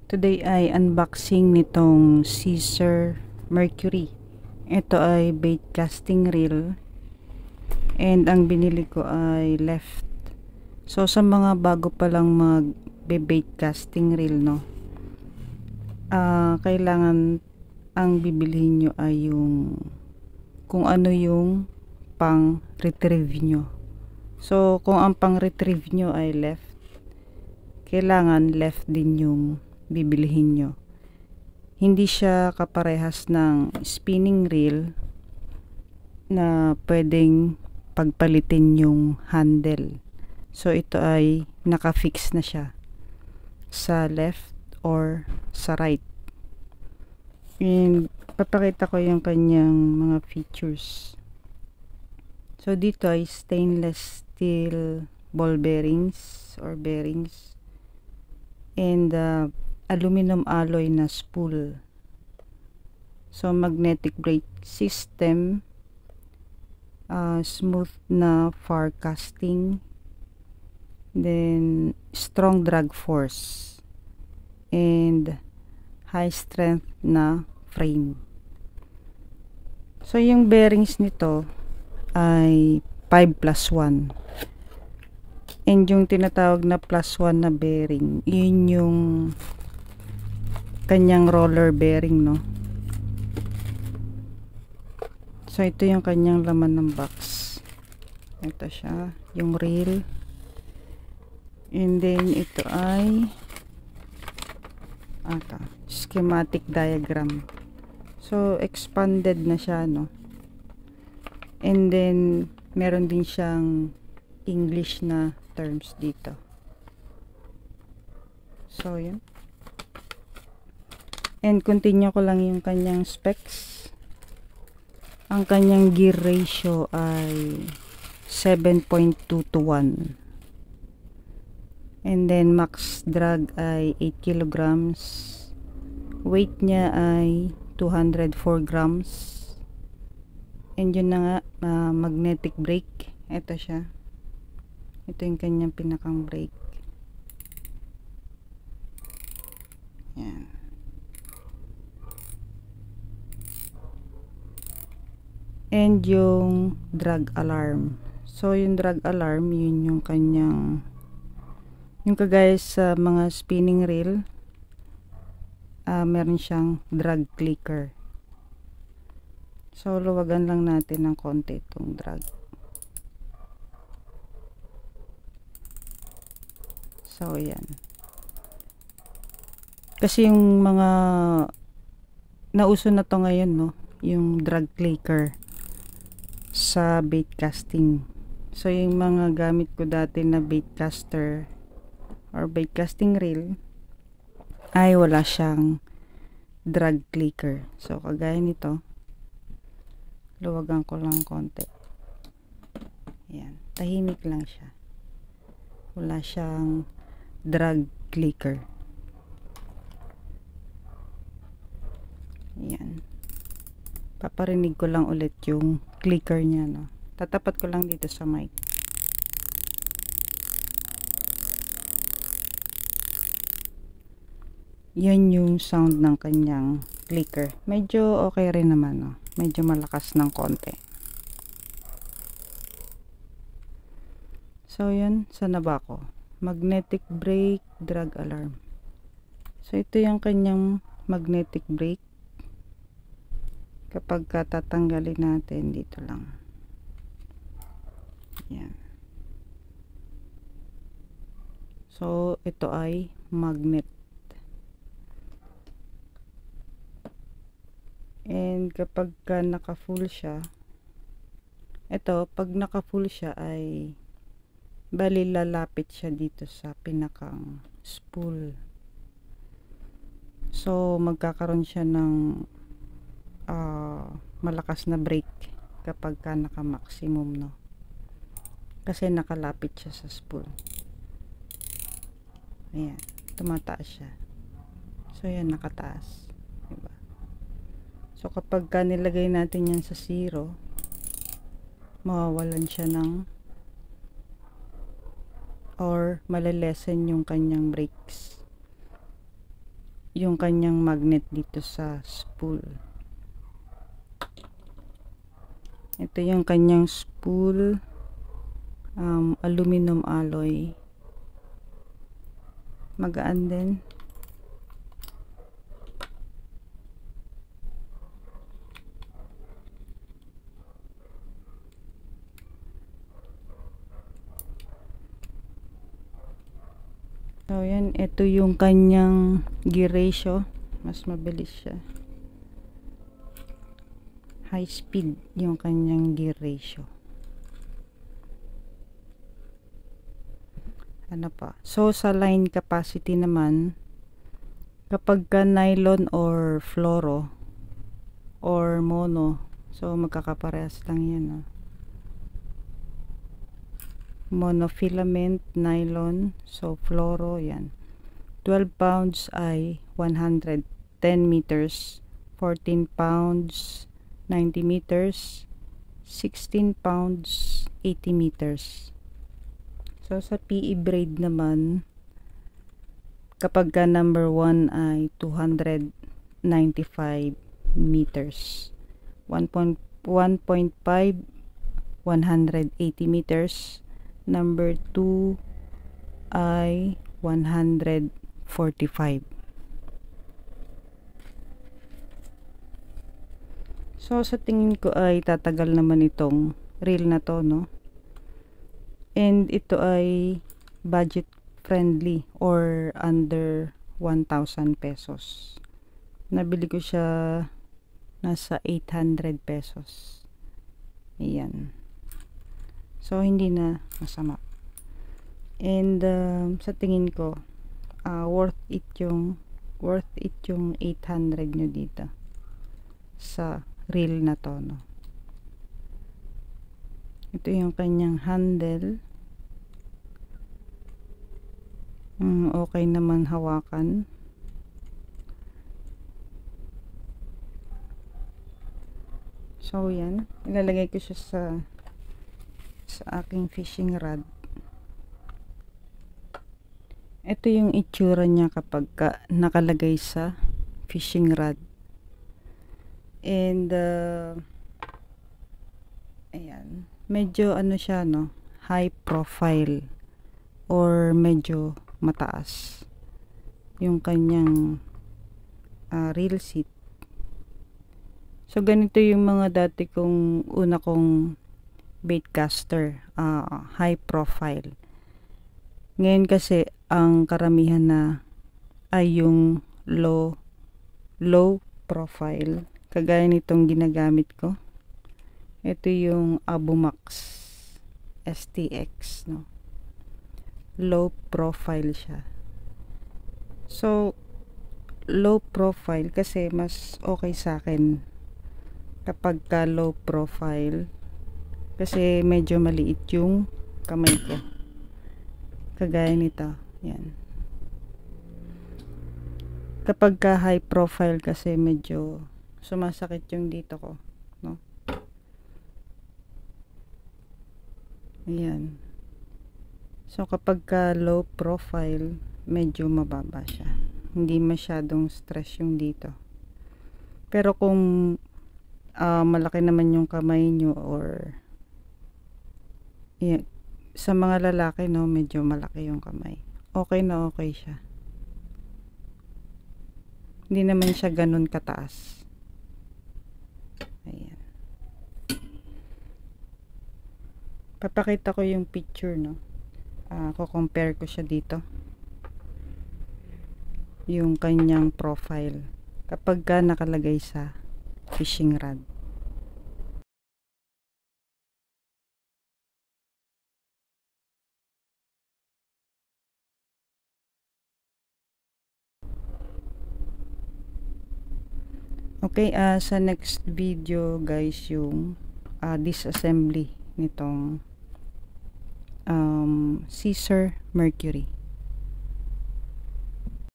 Today ay unboxing nitong Caesar Mercury. Ito ay bait casting reel and ang binili ko ay left. So sa mga bago pa lang mag-bait casting reel, no, kailangan ang bibilihin nyo ay yung kung ano yung pang retrieve nyo. So kung ang pang retrieve nyo ay left, kailangan left din yung bibilihin nyo. Hindi siya kaparehas ng spinning reel na pwedeng pagpalitin yung handle. So ito ay nakafix na siya sa left or sa right. And papakita ko yung kanyang mga features. So dito ay stainless steel ball bearings or bearings and aluminum alloy na spool. So magnetic brake system, smooth na far casting, then strong drag force and high strength na frame. So yung bearings nito ay 5+1. And yung tinatawag na +1 na bearing, yun yung kanyang roller bearing, no? So ito yung kanyang laman ng box. Ito siya, yung reel. And then ito ay schematic diagram. So expanded na siya, no? And then meron din siyang English na terms dito. So yun. And continue ko lang yung kanyang specs. Ang kanyang gear ratio ay 7.2 to 1. And then max drag ay 8 kilograms. Weight niya ay 204 grams. And yun na nga, magnetic brake. Ito siya. Ito yung kanyang pinakang brake. Yan. And yung drag alarm. So yung drag alarm, yun yung kanyang, yung kagaya sa mga spinning reel, meron siyang drag clicker. So luwagan lang natin ng konti itong drag. So yan. Kasi yung mga nauso na to ngayon, no, yung drag clicker sa bait casting. So yung mga gamit ko dati na bait caster or bait casting reel ay wala siyang drag clicker. So kagaya nito, luwagan ko lang konti. Yan, tahimik lang siya. Wala siyang drag clicker. Yan. Paparinig ko lang ulit yung clicker niya, no. Tatapat ko lang dito sa mic. Yan yung sound ng kanyang clicker. Medyo okay rin naman, no. Medyo malakas ng konti. So yun, sana ba ako? Magnetic brake, drag alarm. So ito yung kanyang magnetic brake. Kapag tatanggalin natin dito lang. Yan. So ito ay magnet. And kapag naka-full siya, ito, pag naka-full siya ay bali lalapit siya dito sa pinakang spool. So magkakaroon siya ng malakas na brake kapag naka-maximum, no? Kasi nakalapit siya sa spool. Ayan, tumataas siya. So yan, nakataas. Diba? So kapag nilagay natin yan sa 0, mawawalan siya ng or malalesen yung kanyang brakes. yung kanyang magnet dito sa spool. Ito yung kanyang spool, aluminum alloy, magaan din. So yan, ito yung kanyang gear ratio, mas mabilis siya, high speed yung kanyang gear ratio. Ano pa? So sa line capacity naman, kapag ka nylon or fluoro or mono, so magkakaparehas lang yan. Monofilament, nylon, so fluoro, yan. 12 pounds ay 110 meters, 14 pounds 90 meters, 16 pounds 80 meters. So sa PE braid naman, kapag ka number 1 ay 295 meters, 1.5 180 meters, number 2 ay 145. So sa tingin ko ay tatagal naman itong reel na to, no? And ito ay budget friendly or under 1,000 pesos. Nabili ko siya nasa 800 pesos. Ayan. So hindi na masama. And sa tingin ko worth it yung 800 nyo dito sa reel na to, no? Ito yung kanyang handle. Okay naman hawakan. So yan, ilalagay ko siya sa aking fishing rod. Ito yung itsura niya kapag nakalagay sa fishing rod. And ayan, medyo ano siya, no, high profile or medyo mataas yung kanyang reel seat. So ganito yung mga dati kong una kong baitcaster, high profile. Ngayon kasi ang karamihan na ay yung low profile, kagaya nitong ginagamit ko. Ito yung Abumax STX, no? Low profile siya. So low profile kasi mas okay sa akin kapag ka low profile, kasi medyo maliit yung kamay ko, kagaya nito. Yan. Kapag ka high profile kasi medyo sumasakit yung dito ko, no? Ayan. So kapag ka low profile, medyo mababa siya, hindi masyadong stress yung dito. Pero kung malaki naman yung kamay nyo, or sa mga lalaki, no, medyo malaki yung kamay, okay na okay siya. Hindi naman siya ganun kataas. Ayan. Papakita ko yung picture, no. Ko-compare ko siya dito. Yung kanyang profile kapag ka nakalagay sa fishing rod. Okay, sa next video guys, yung disassembly nitong Caesar Mercury.